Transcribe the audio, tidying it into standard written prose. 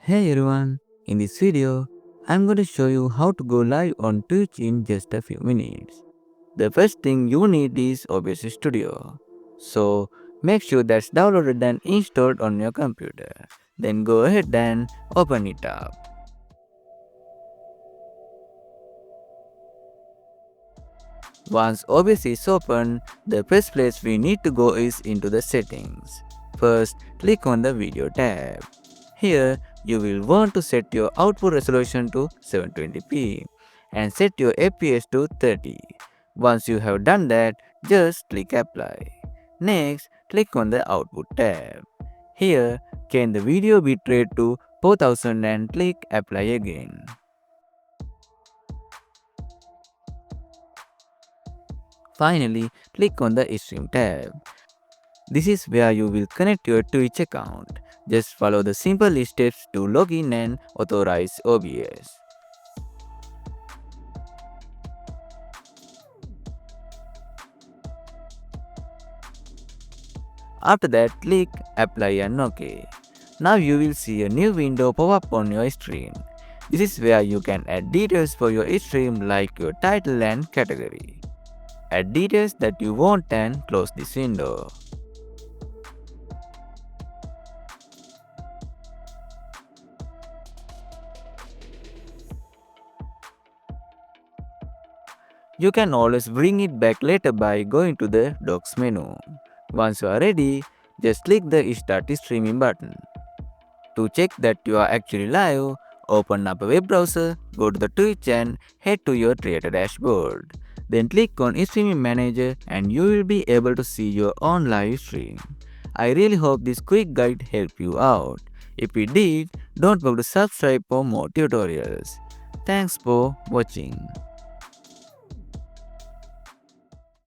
Hey everyone, in this video, I'm going to show you how to go live on Twitch in just a few minutes. The first thing you need is OBS Studio. So make sure that's downloaded and installed on your computer. Then go ahead and open it up. Once OBS is open, the first place we need to go is into the settings. First, click on the video tab. Here, you will want to set your output resolution to 720p and set your FPS to 30. Once you have done that, just click apply. Next, click on the output tab. Here, change the video bitrate to 4000 and click apply again. Finally, click on the Stream tab. This is where you will connect your Twitch account. Just follow the simple steps to log in and authorize OBS. After that, click Apply and OK. Now you will see a new window pop up on your screen. This is where you can add details for your stream like your title and category. Add details that you want and close this window. You can always bring it back later by going to the Docs menu. Once you are ready, just click the Start Streaming button. To check that you are actually live, open up a web browser, go to the Twitch and head to your creator dashboard. Then click on Streaming Manager and you will be able to see your own live stream. I really hope this quick guide helped you out. If it did, don't forget to subscribe for more tutorials. Thanks for watching.